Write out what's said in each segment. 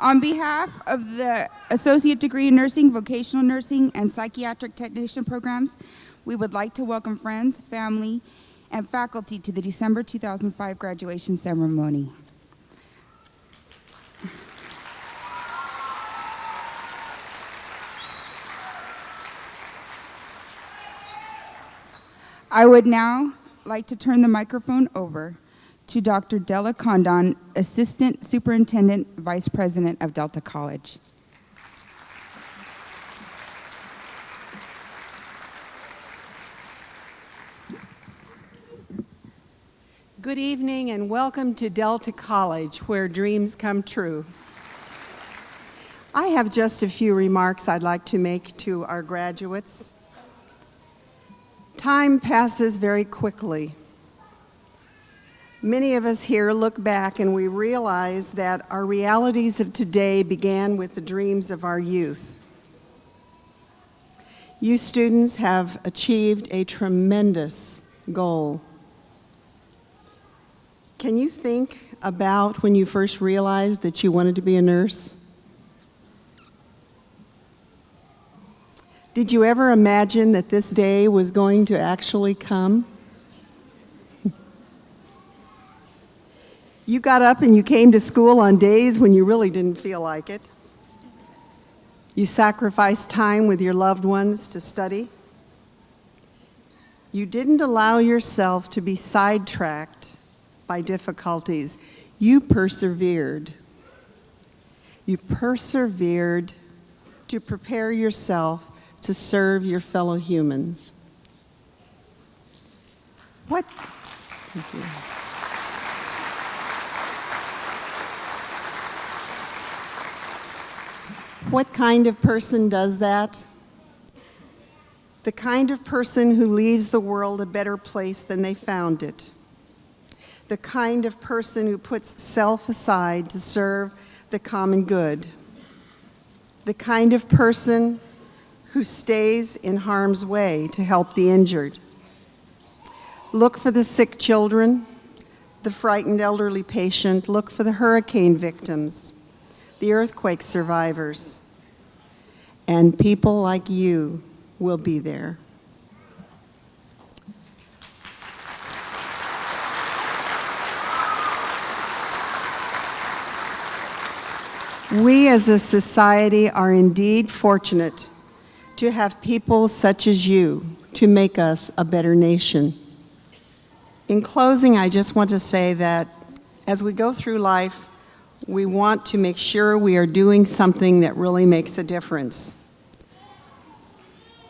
On behalf of the Associate Degree in Nursing, Vocational Nursing, and Psychiatric Technician programs, we would like to welcome friends, family, and faculty to the December 2005 graduation ceremony. I would now like to turn the microphone over to Dr. Della Condon, Assistant Superintendent, Vice President of Delta College. Good evening and welcome to Delta College, where dreams come true. I have just a few remarks I'd like to make to our graduates. Time passes very quickly. Many of us here look back and we realize that our realities of today began with the dreams of our youth. You students have achieved a tremendous goal. Can you think about when you first realized that you wanted to be a nurse? Did you ever imagine that this day was going to actually come? You got up and you came to school on days when you really didn't feel like it. You sacrificed time with your loved ones to study. You didn't allow yourself to be sidetracked by difficulties. You persevered. You persevered to prepare yourself to serve your fellow humans. Thank you. What kind of person does that? The kind of person who leaves the world a better place than they found it. The kind of person who puts self aside to serve the common good. The kind of person who stays in harm's way to help the injured. Look for the sick children, the frightened elderly patient. Look for the hurricane victims, the earthquake survivors. And people like you will be there. We as a society are indeed fortunate to have people such as you to make us a better nation. In closing, I just want to say that as we go through life, we want to make sure we are doing something that really makes a difference.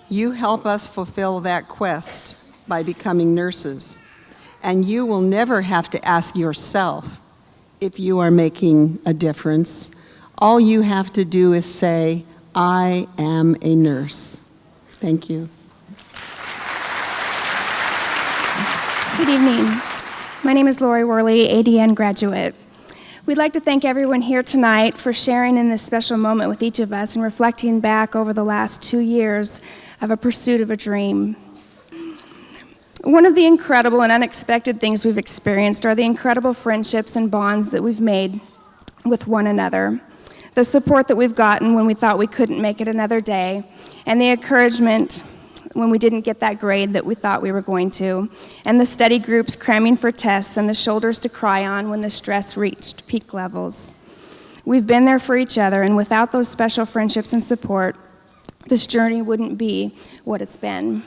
You help us fulfill that quest by becoming nurses, and you will never have to ask yourself if you are making a difference. All you have to do is say, I am a nurse. Thank you. Good evening. My name is Lori Worley, ADN graduate. We'd like to thank everyone here tonight for sharing in this special moment with each of us and reflecting back over the last 2 years of a pursuit of a dream. One of the incredible and unexpected things we've experienced are the incredible friendships and bonds that we've made with one another. The support that we've gotten when we thought we couldn't make it another day, and the encouragement when we didn't get that grade that we thought we were going to, and the study groups cramming for tests and the shoulders to cry on when the stress reached peak levels. We've been there for each other, and without those special friendships and support, this journey wouldn't be what it's been.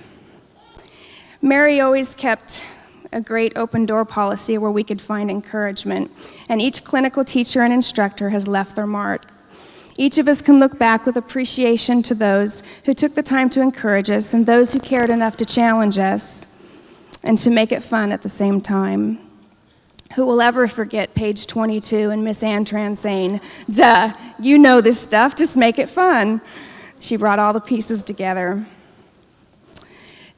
Mary always kept a great open door policy where we could find encouragement, and each clinical teacher and instructor has left their mark. Each of us can look back with appreciation to those who took the time to encourage us and those who cared enough to challenge us and to make it fun at the same time. Who will ever forget page 22 and Miss Antran saying, "Duh, you know this stuff, just make it fun." She brought all the pieces together.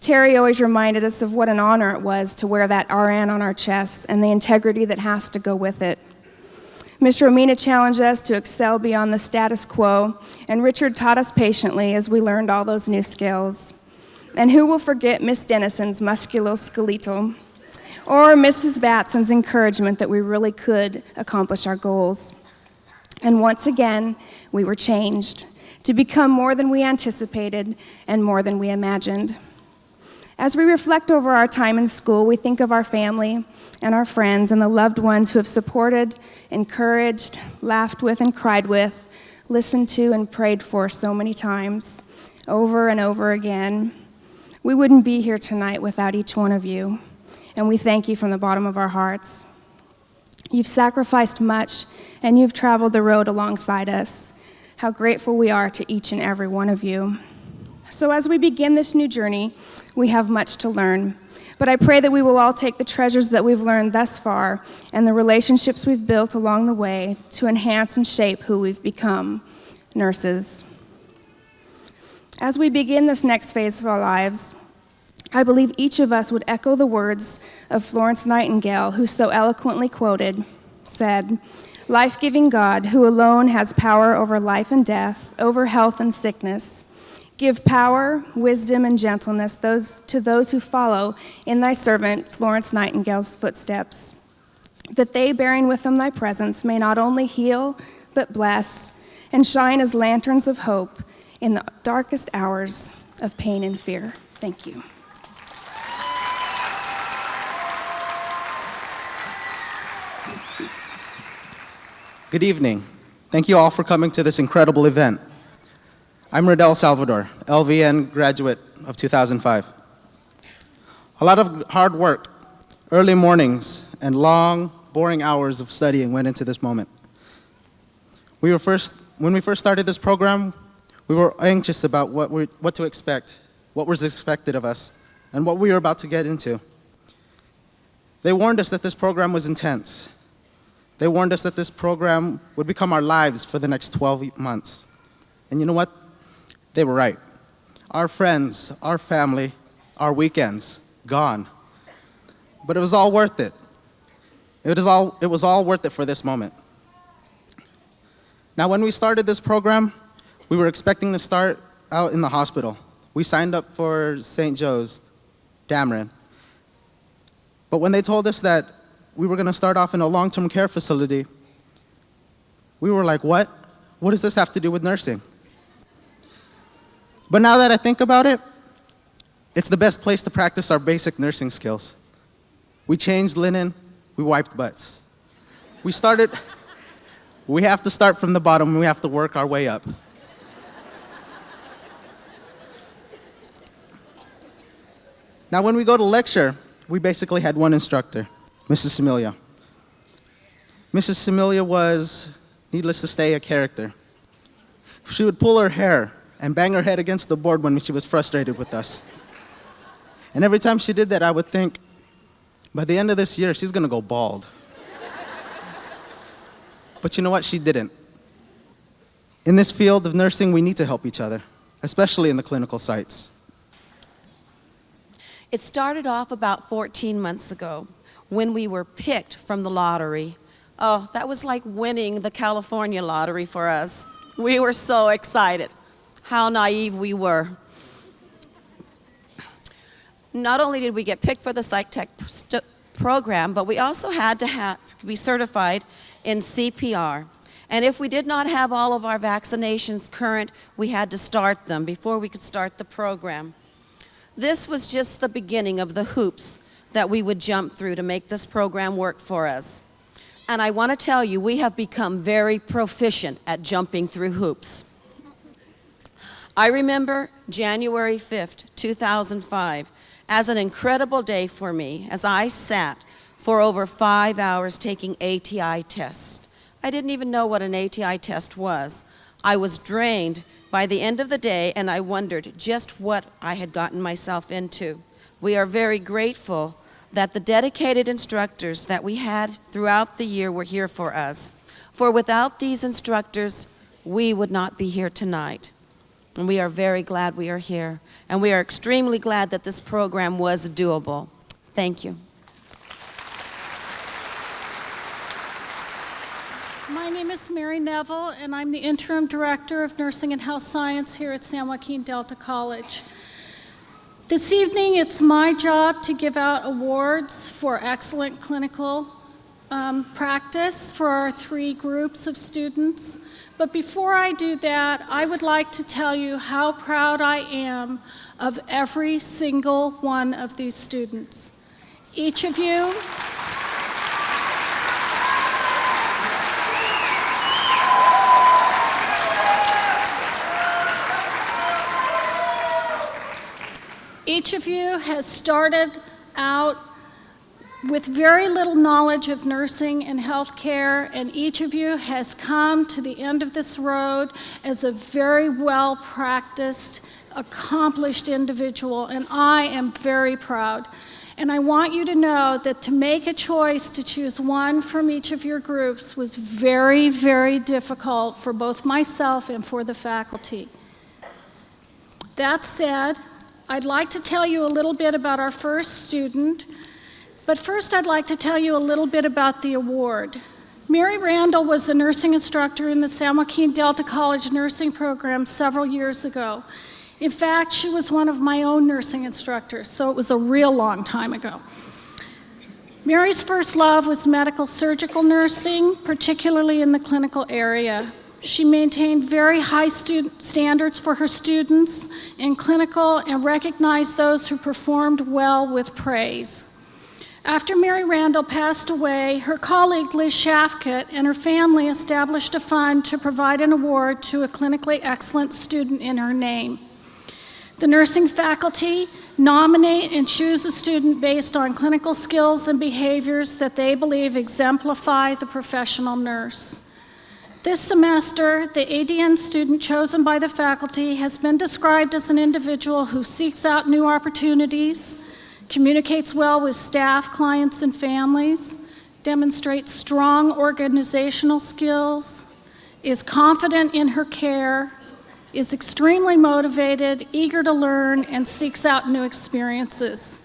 Terry always reminded us of what an honor it was to wear that RN on our chests and the integrity that has to go with it. Miss Romina challenged us to excel beyond the status quo, and Richard taught us patiently as we learned all those new skills. And who will forget Miss Dennison's musculoskeletal, or Mrs. Batson's encouragement that we really could accomplish our goals. And once again, we were changed to become more than we anticipated and more than we imagined. As we reflect over our time in school, we think of our family and our friends and the loved ones who have supported, encouraged, laughed with, and cried with, listened to, and prayed for so many times, over and over again. We wouldn't be here tonight without each one of you, and we thank you from the bottom of our hearts. You've sacrificed much, and you've traveled the road alongside us. How grateful we are to each and every one of you. So as we begin this new journey, we have much to learn. But I pray that we will all take the treasures that we've learned thus far and the relationships we've built along the way to enhance and shape who we've become, nurses. As we begin this next phase of our lives, I believe each of us would echo the words of Florence Nightingale, who so eloquently said, "Life-giving God, who alone has power over life and death, over health and sickness, give power, wisdom, and gentleness to those who follow in thy servant Florence Nightingale's footsteps, that they, bearing with them thy presence, may not only heal, but bless, and shine as lanterns of hope in the darkest hours of pain and fear." Thank you. Good evening. Thank you all for coming to this incredible event. I'm Riddell Salvador, LVN graduate of 2005. A lot of hard work, early mornings, and long, boring hours of studying went into this moment. When we first started this program, we were anxious about what to expect, what was expected of us, and what we were about to get into. They warned us that this program was intense. They warned us that this program would become our lives for the next 12 months. And you know what? They were right. Our friends, our family, our weekends, gone. But it was all worth it. It was all worth it for this moment. Now, when we started this program, we were expecting to start out in the hospital. We signed up for St. Joe's, Dameron. But when they told us that we were going to start off in a long-term care facility, we were like, what? What does this have to do with nursing? But now that I think about it, it's the best place to practice our basic nursing skills. We changed linen, we wiped butts. We have to start from the bottom and we have to work our way up. Now when we go to lecture, we basically had one instructor, Mrs. Similia. Mrs. Similia was, needless to say, a character. She would pull her hair and bang her head against the board when she was frustrated with us. And every time she did that, I would think, by the end of this year, she's gonna go bald. But you know what? She didn't. In this field of nursing, we need to help each other, especially in the clinical sites. It started off about 14 months ago when we were picked from the lottery. Oh, that was like winning the California lottery for us. We were so excited. How naive we were. Not only did we get picked for the Psych Tech program, but we also had to be certified in CPR. And if we did not have all of our vaccinations current, we had to start them before we could start the program. This was just the beginning of the hoops that we would jump through to make this program work for us. And I want to tell you, we have become very proficient at jumping through hoops. I remember January 5th, 2005, as an incredible day for me as I sat for over 5 hours taking ATI tests. I didn't even know what an ATI test was. I was drained by the end of the day, and I wondered just what I had gotten myself into. We are very grateful that the dedicated instructors that we had throughout the year were here for us. For without these instructors, we would not be here tonight. And we are very glad we are here. And we are extremely glad that this program was doable. Thank you. My name is Mary Neville, and I'm the Interim Director of Nursing and Health Science here at San Joaquin Delta College. This evening, it's my job to give out awards for excellent clinical practice for our 3 groups of students. But before I do that, I would like to tell you how proud I am of every single one of these students. Each of you, has started out with very little knowledge of nursing and healthcare, and each of you has come to the end of this road as a very well-practiced, accomplished individual, and I am very proud. And I want you to know that to make a choice to choose one from each of your groups was very, very difficult for both myself and for the faculty. That said, I'd like to tell you a little bit about our first student, but first I'd like to tell you a little bit about the award. Mary Randall was a nursing instructor in the San Joaquin Delta College nursing program several years ago. In fact, she was one of my own nursing instructors, so it was a real long time ago. Mary's first love was medical surgical nursing, particularly in the clinical area. She maintained very high standards for her students in clinical and recognized those who performed well with praise. After Mary Randall passed away, her colleague Liz Shafkett and her family established a fund to provide an award to a clinically excellent student in her name. The nursing faculty nominate and choose a student based on clinical skills and behaviors that they believe exemplify the professional nurse. This semester, the ADN student chosen by the faculty has been described as an individual who seeks out new opportunities, communicates well with staff, clients, and families, demonstrates strong organizational skills, is confident in her care, is extremely motivated, eager to learn, and seeks out new experiences.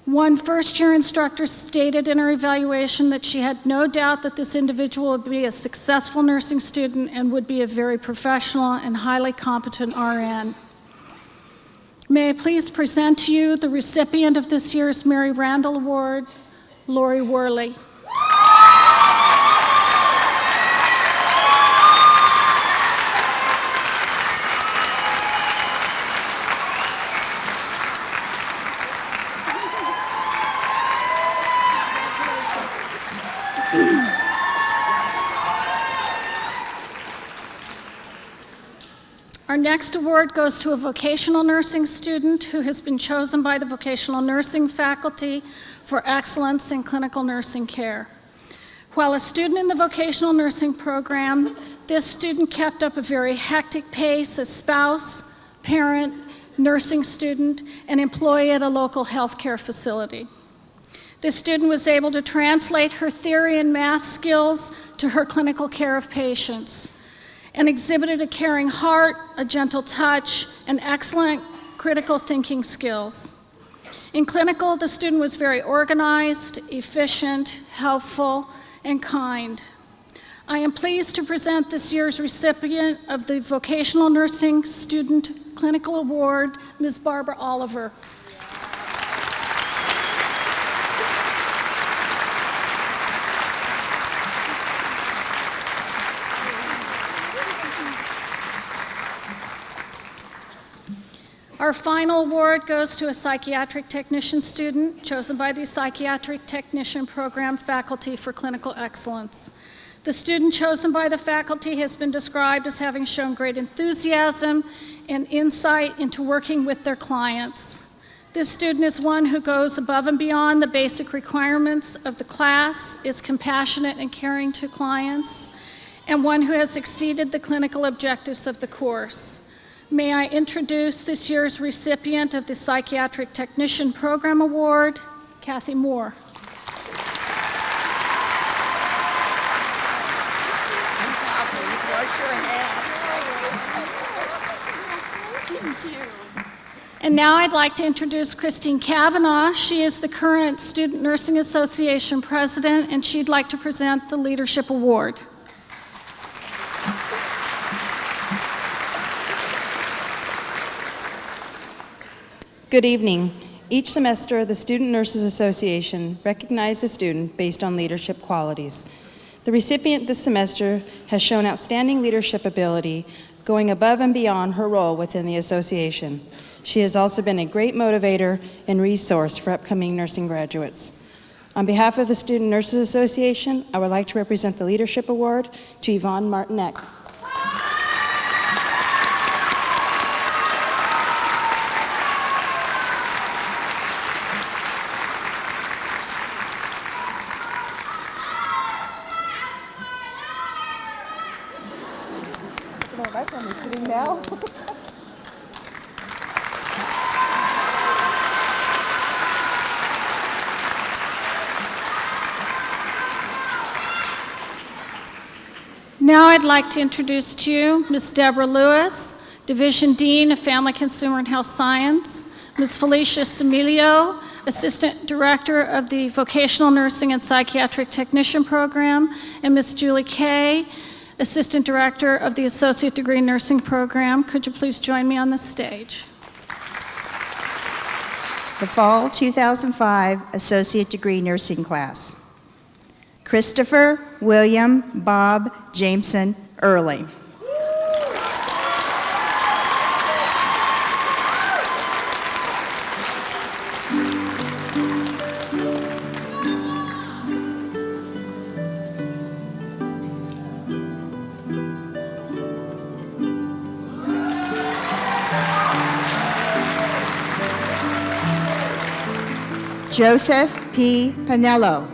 One first-year instructor stated in her evaluation that she had no doubt that this individual would be a successful nursing student and would be a very professional and highly competent RN. May I please present to you the recipient of this year's Mary Randall Award, Lori Worley. Our next award goes to a vocational nursing student who has been chosen by the vocational nursing faculty for excellence in clinical nursing care. While a student in the vocational nursing program, this student kept up a very hectic pace as spouse, parent, nursing student, and employee at a local healthcare facility. This student was able to translate her theory and math skills to her clinical care of patients, and exhibited a caring heart, a gentle touch, and excellent critical thinking skills. In clinical, the student was very organized, efficient, helpful, and kind. I am pleased to present this year's recipient of the Vocational Nursing Student Clinical Award, Ms. Barbara Oliver. Our final award goes to a psychiatric technician student chosen by the Psychiatric Technician Program faculty for clinical excellence. The student chosen by the faculty has been described as having shown great enthusiasm and insight into working with their clients. This student is one who goes above and beyond the basic requirements of the class, is compassionate and caring to clients, and one who has exceeded the clinical objectives of the course. May I introduce this year's recipient of the Psychiatric Technician Program Award, Kathy Moore. And now I'd like to introduce Christine Kavanaugh. She is the current Student Nursing Association president, and she'd like to present the Leadership Award. Good evening. Each semester, the Student Nurses Association recognizes a student based on leadership qualities. The recipient this semester has shown outstanding leadership ability, going above and beyond her role within the association. She has also been a great motivator and resource for upcoming nursing graduates. On behalf of the Student Nurses Association, I would like to represent the Leadership Award to Yvonne Martinek. Now I'd like to introduce to you Ms. Deborah Lewis, Division Dean of Family, Consumer, and Health Science, Ms. Felicia Similio, Assistant Director of the Vocational Nursing and Psychiatric Technician Program, and Ms. Julie Kay, Assistant Director of the Associate Degree Nursing Program. Could you please join me on the stage? The Fall 2005 Associate Degree Nursing Class. Christopher William Bob Jameson Early. Joseph P. Pinello.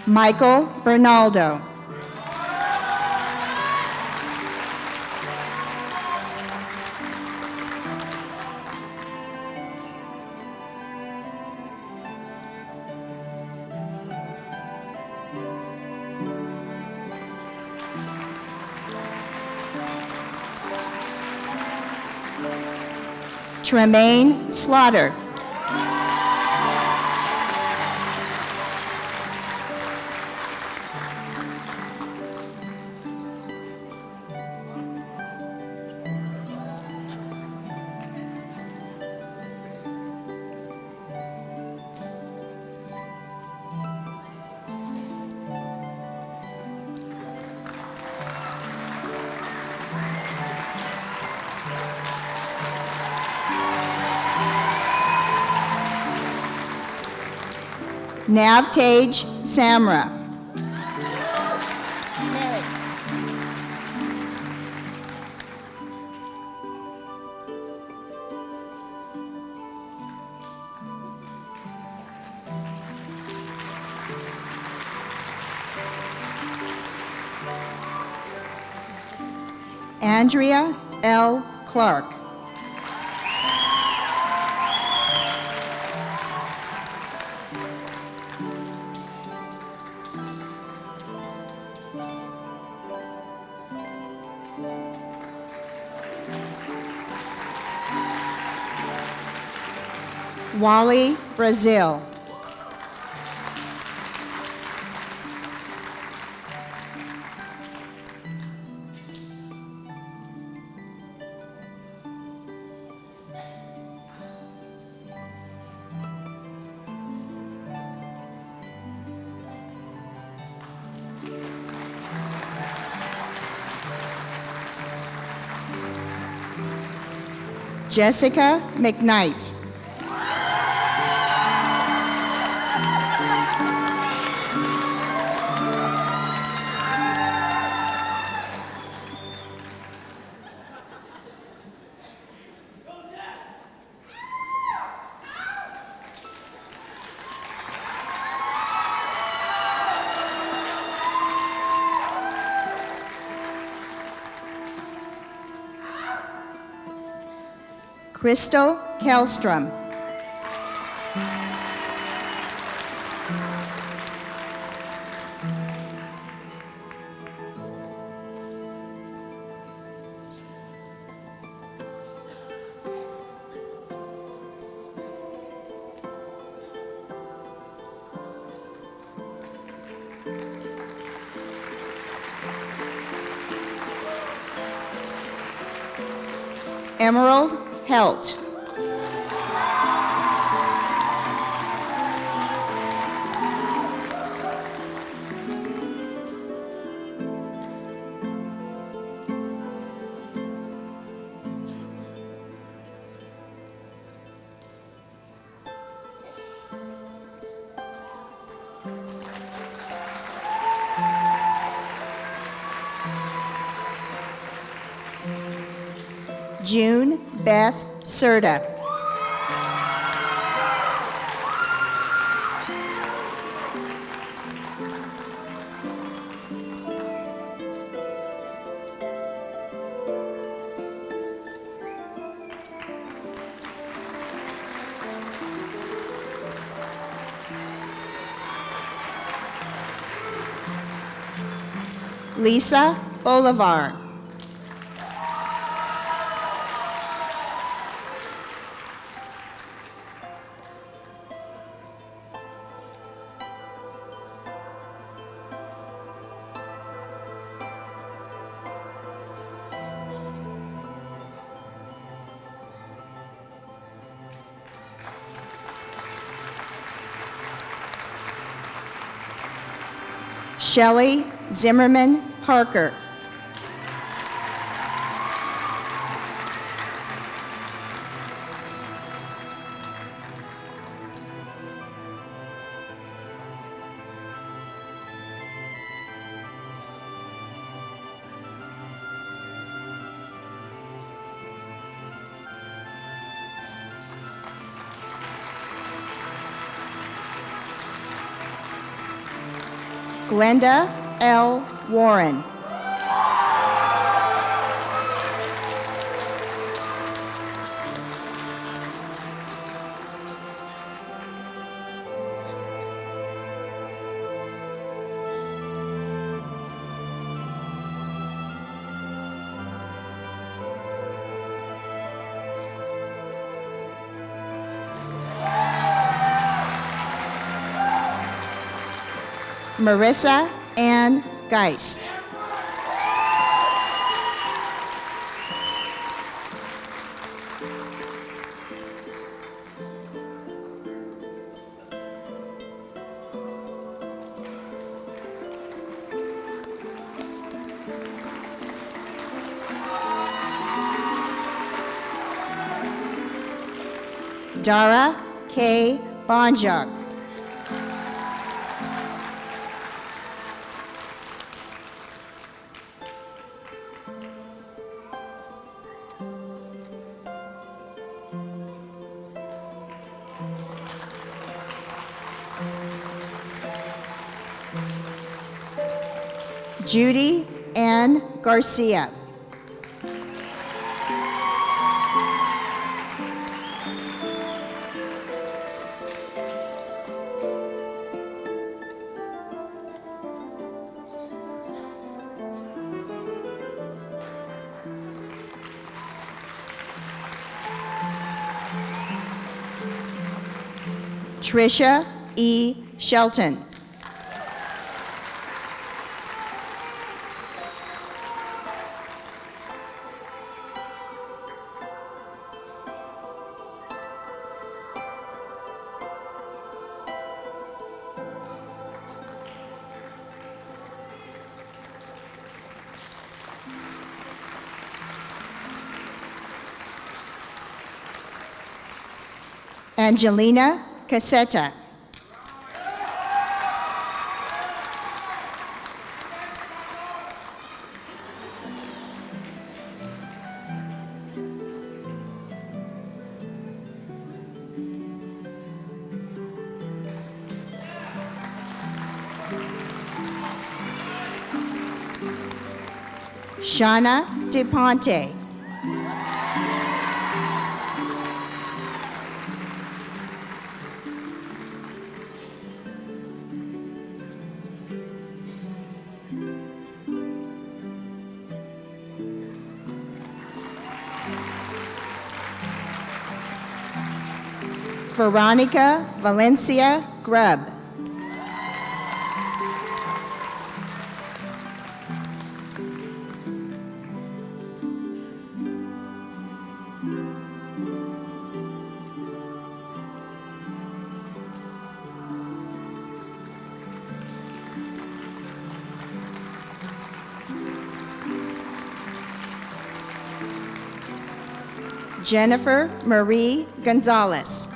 Michael Bernaldo. Tremaine Slaughter. Navtage Samra. Andrea L. Clark. Wally Brazil. Jessica McKnight. Crystal Kellstrom. Emerald Helt. June Beth Serta. Lisa Bolivar. Shelley Zimmerman Parker. Glenda L. Warren. Marissa Ann Geist. Dara K. Bonjak. Judy Ann Garcia. Tricia E. Shelton. Angelina Cassetta. Shauna DePonte. Veronica Valencia Grubb. Jennifer Marie Gonzalez.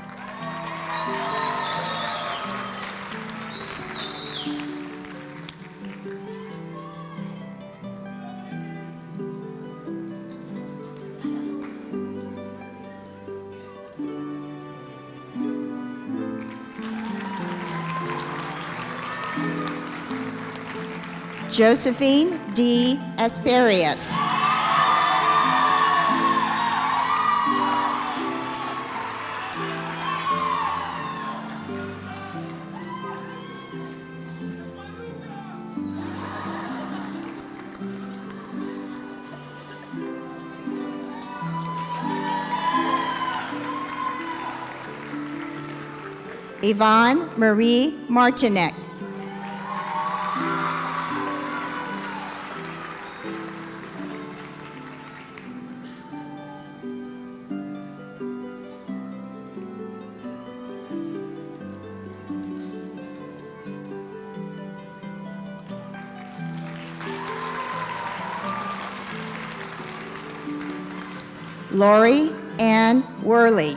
Josephine D. Asperius. Yvonne Marie Martinek. Lori Ann Worley.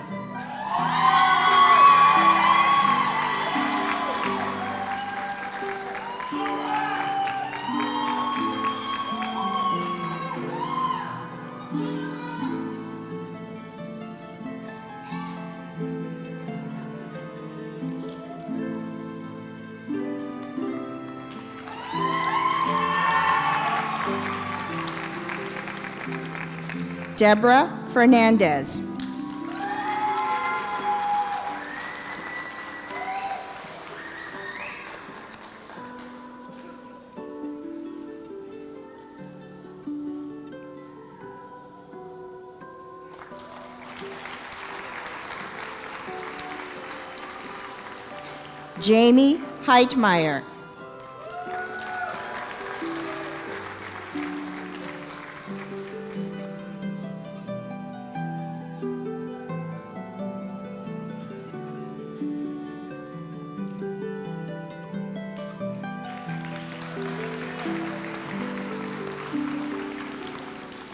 Deborah Fernandez. Jamie Heitmeyer.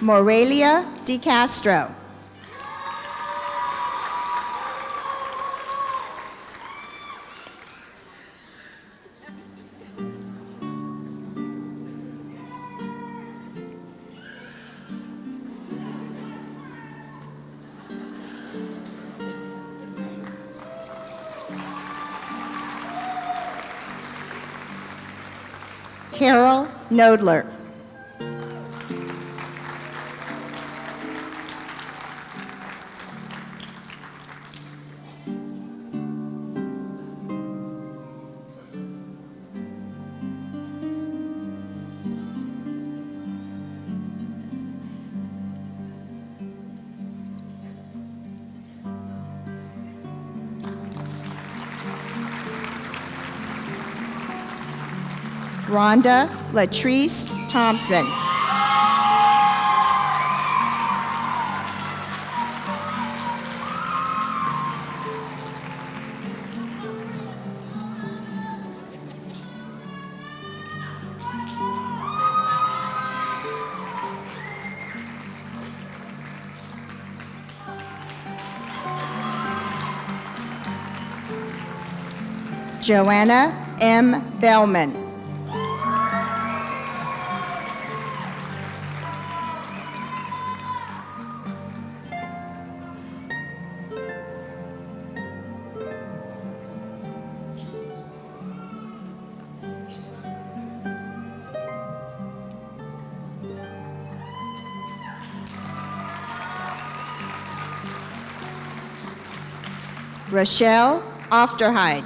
Morelia Di Castro. Carol Nodler. Rhonda Latrice Thompson. Joanna M. Bellman. Rochelle Ofterhide.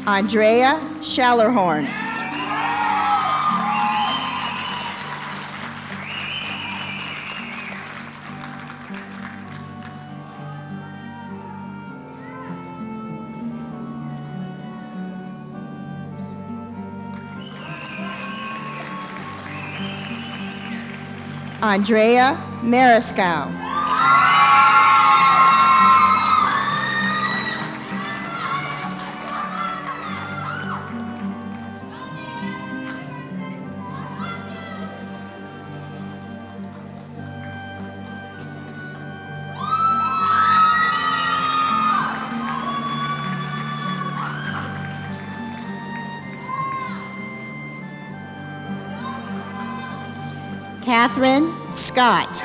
Andrea Shallerhorn. Andrea Mariscal. Catherine Scott.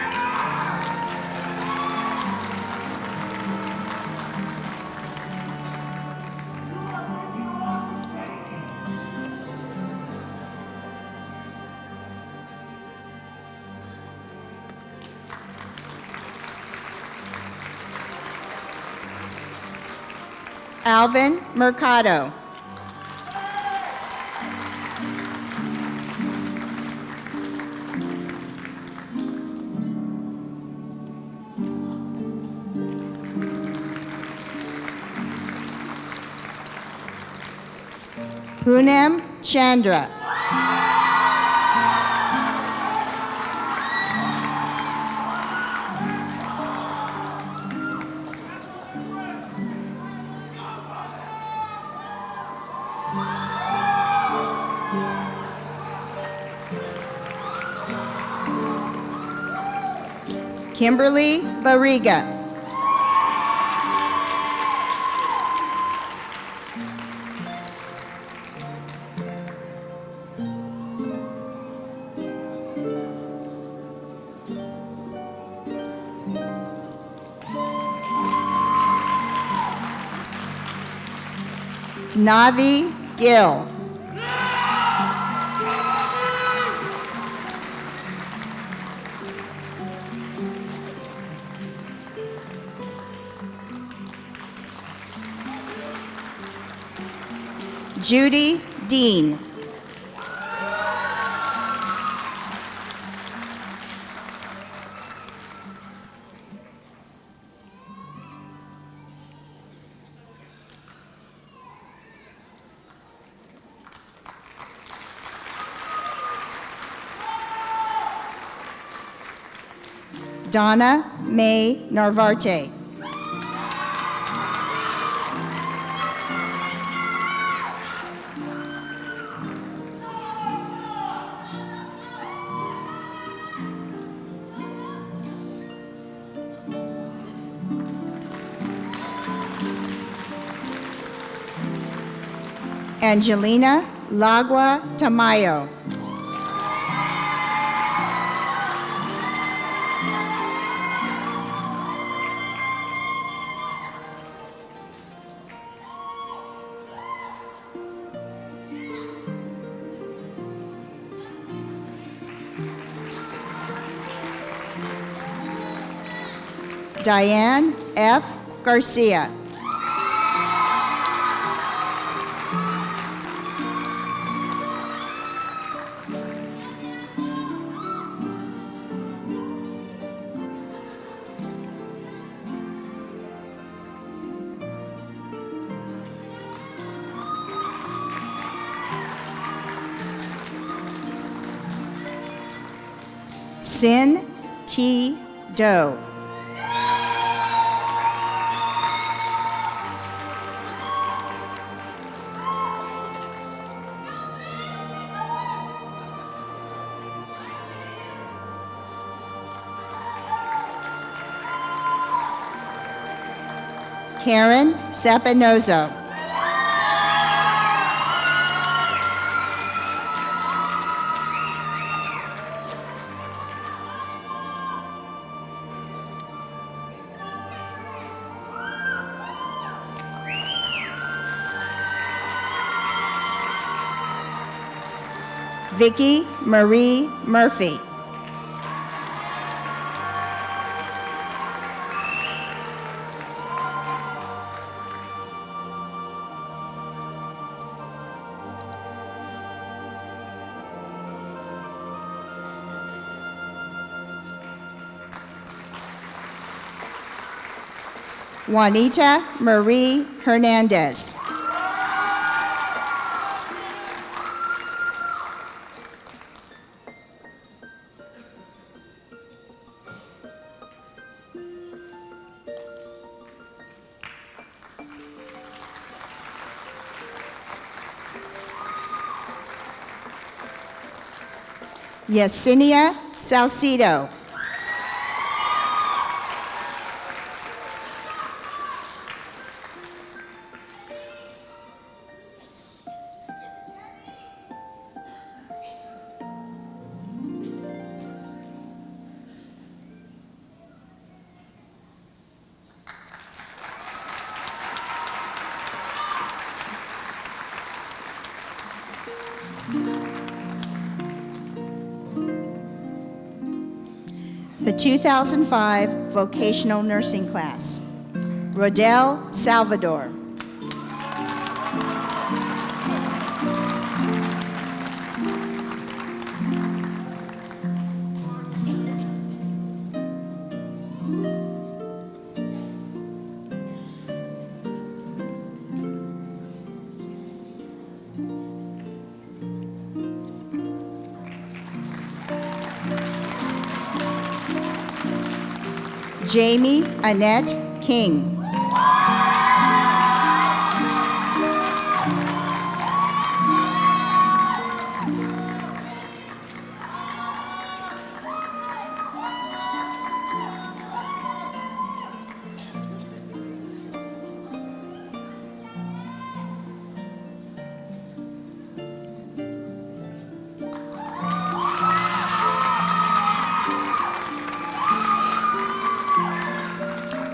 Alvin Mercado. Poonam Chandra. Kimberly Barriga. Navi Gill. Judy Dean. Donna May Narvarte. Angelina Lagua Tamayo. Diane F. Garcia. Sin T. Doe. Karen Sapinozo. Vicki Marie Murphy. Juanita Marie Hernandez. Yesenia Salcido. The 2005 vocational nursing class. Rodel Salvador. Jamie Annette King.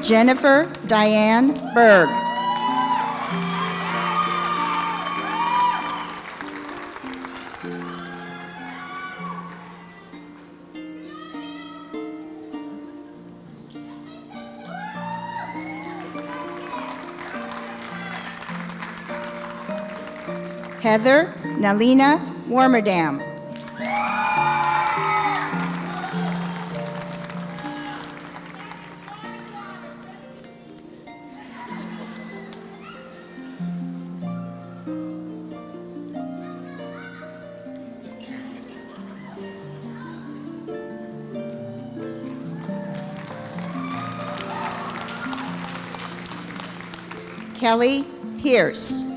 Jennifer Diane Berg. Heather Nalina Warmerdam. Kelly Pierce.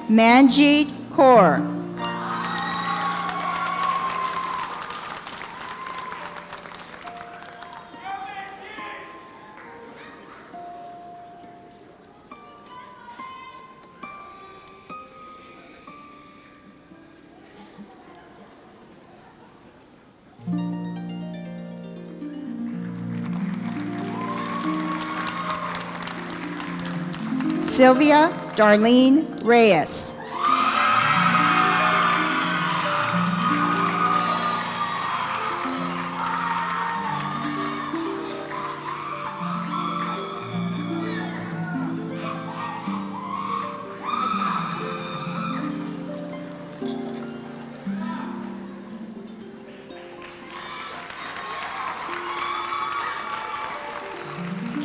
Manjeet Kaur. Sylvia Darlene Reyes.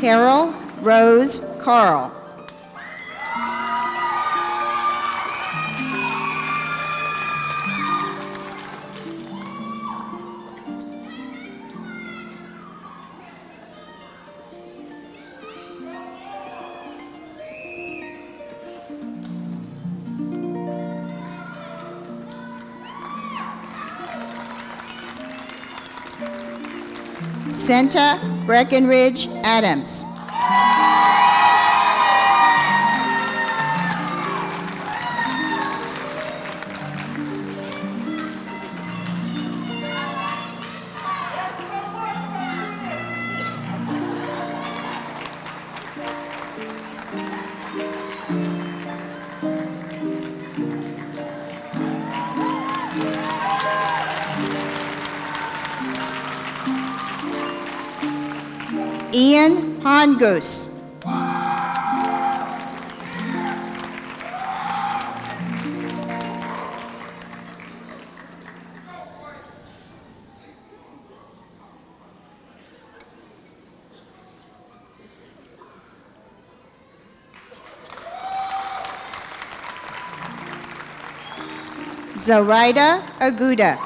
Carol Rose Carl. Senta Breckenridge Adams. Ian Hongoose. Zoraida Aguda.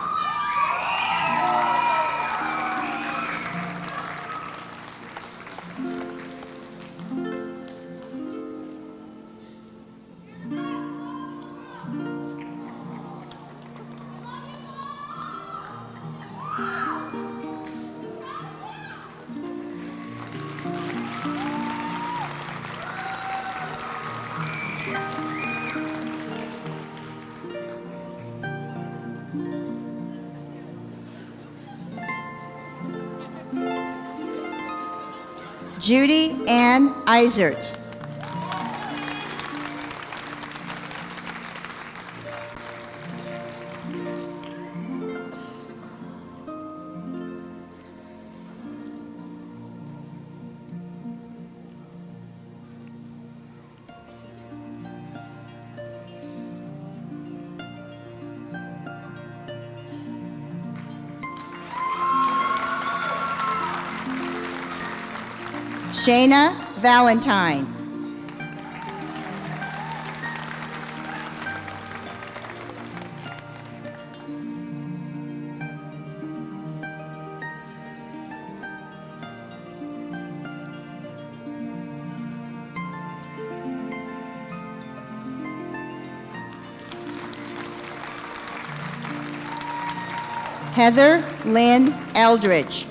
Judy Ann Isert. Shayna Valentine. Heather Lynn Eldridge.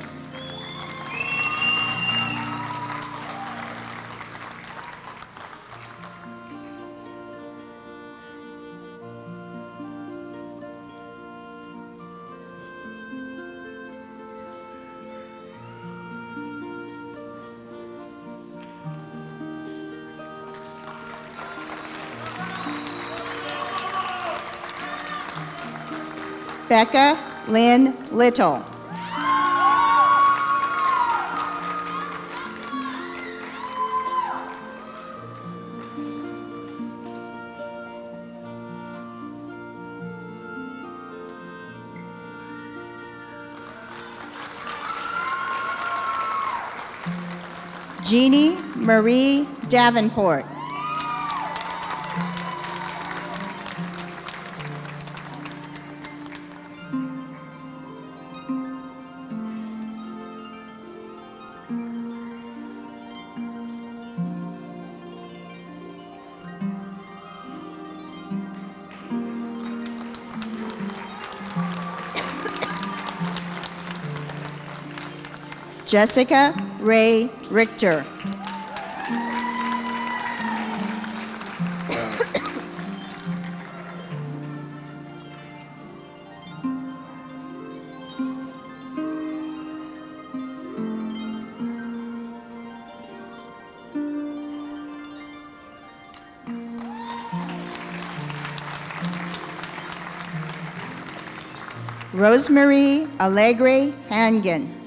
Becca Lynn Little. Jeannie Marie Davenport. Jessica Ray Richter. Rosemary Allegre Hangen.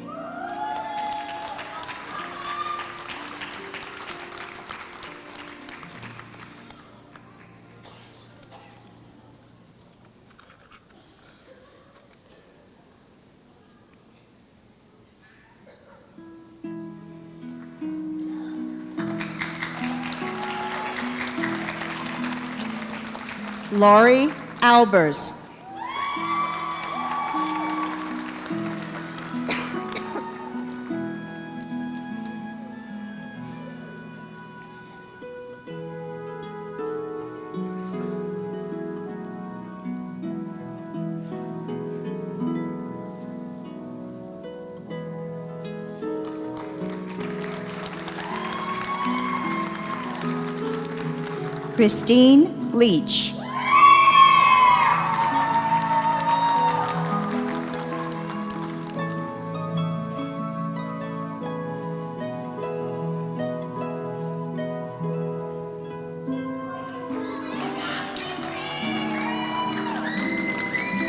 Laurie Albers. Christine Leach.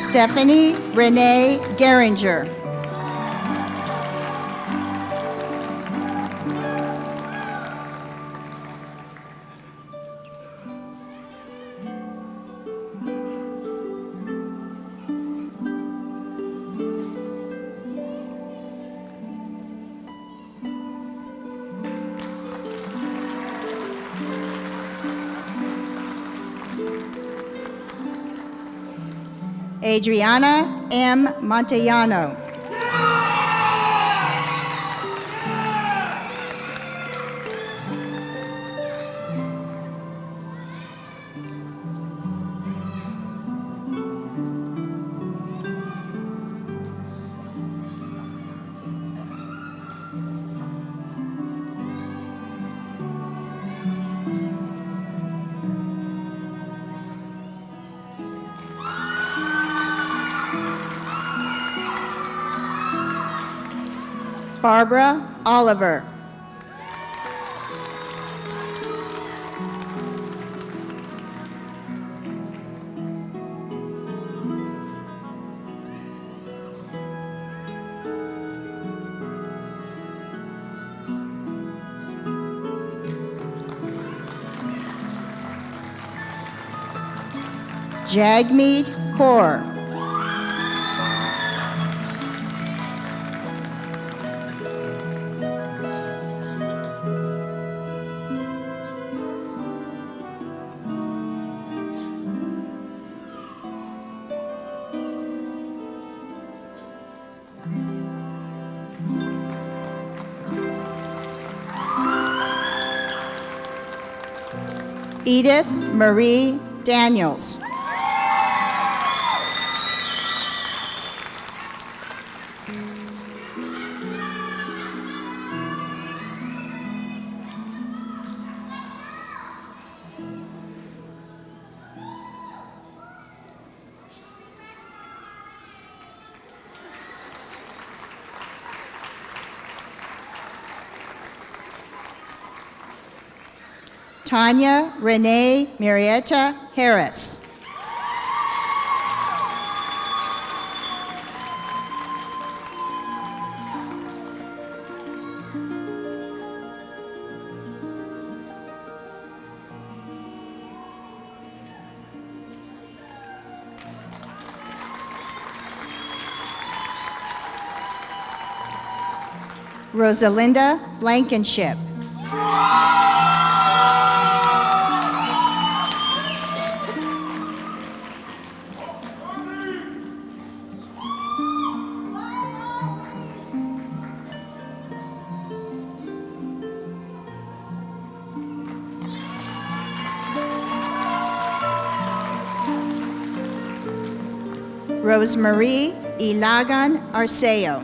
Stephanie Renee Geringer. Adriana M. Montellano. Barbara Oliver. Jagmeet Kaur. Edith Marie Daniels. Tanya Renee Marietta Harris. Rosalinda Blankenship. Rosemarie Ilagan Arceo.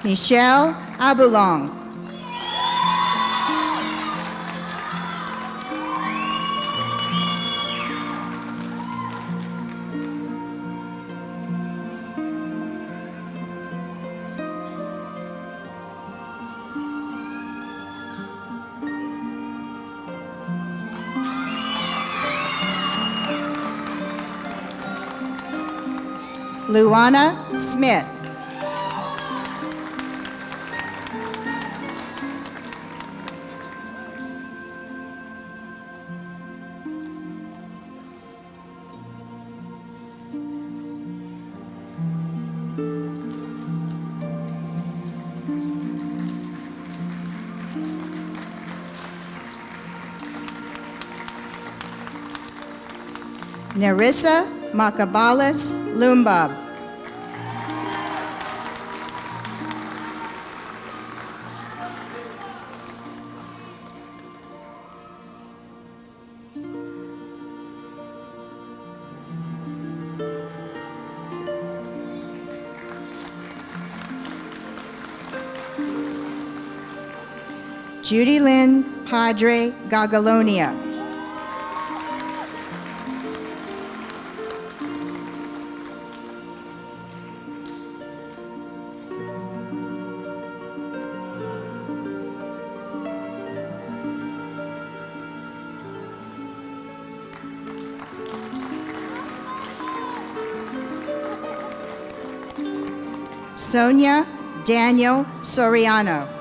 Michelle Abulong. Luana Smith. Narissa Macabalas Lumbab. Judy Lynn Padre Gagalonia. Sonia Daniel Soriano.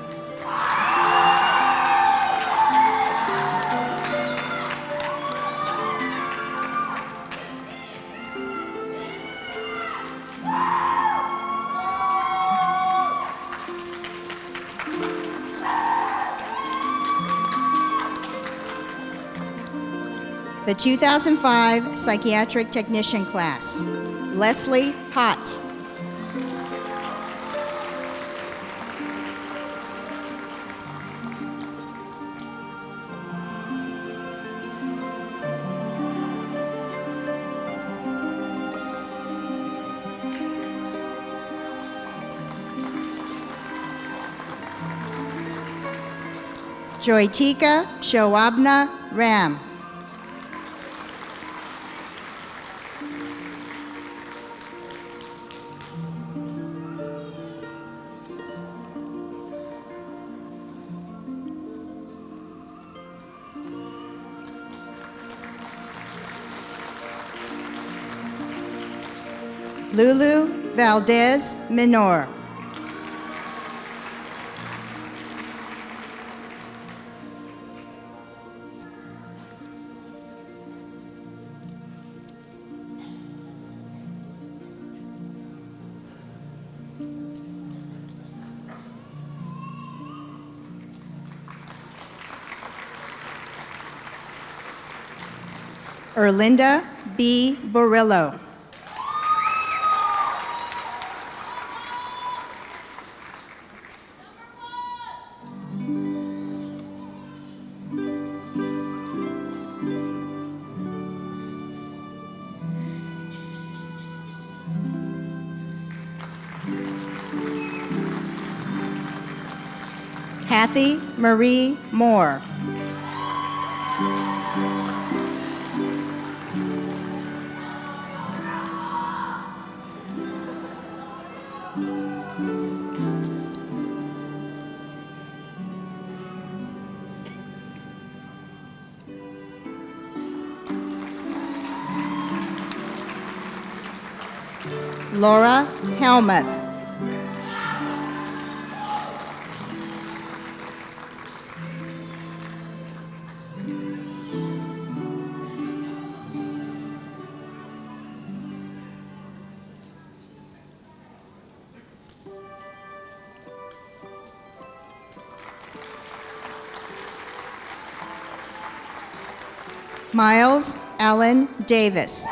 The 2005 Psychiatric Technician class, Leslie Pott. Joytika Showabna Ram. Lulu Valdez Minor. Erlinda B. Borillo. Kathy Marie Moore. Laura Helmuth. Miles Allen Davis.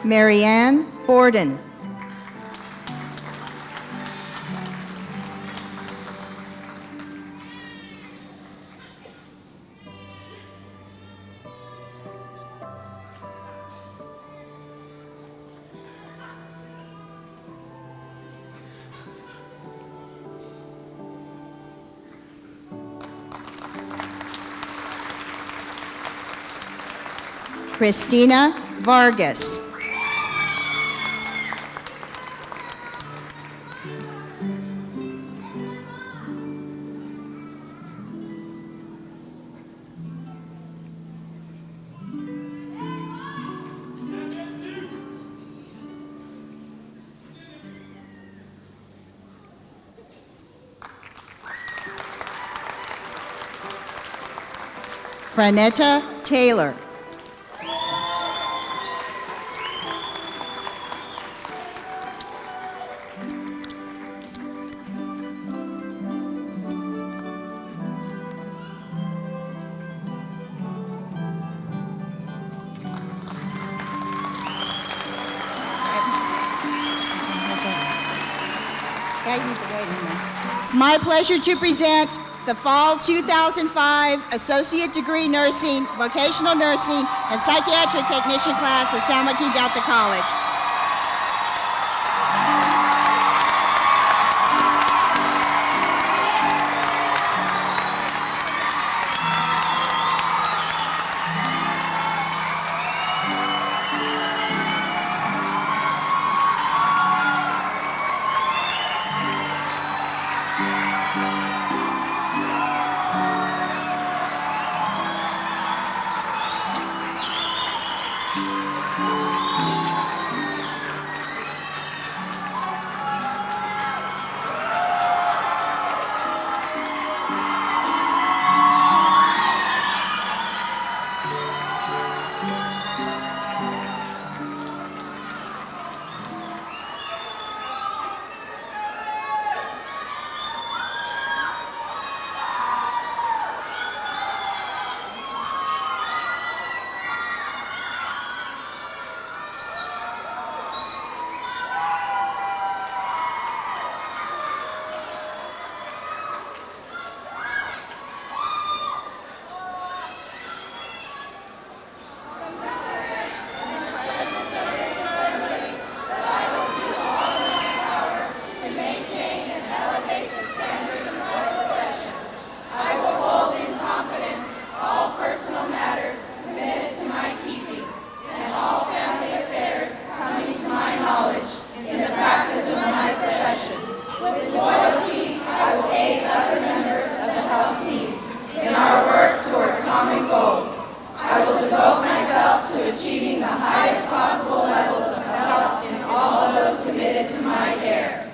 Marianne Borden. Christina Vargas. Franetta Taylor. It's my pleasure to present the Fall 2005 Associate Degree Nursing, Vocational Nursing, and Psychiatric Technician class at San Joaquin Delta College. committed to my care.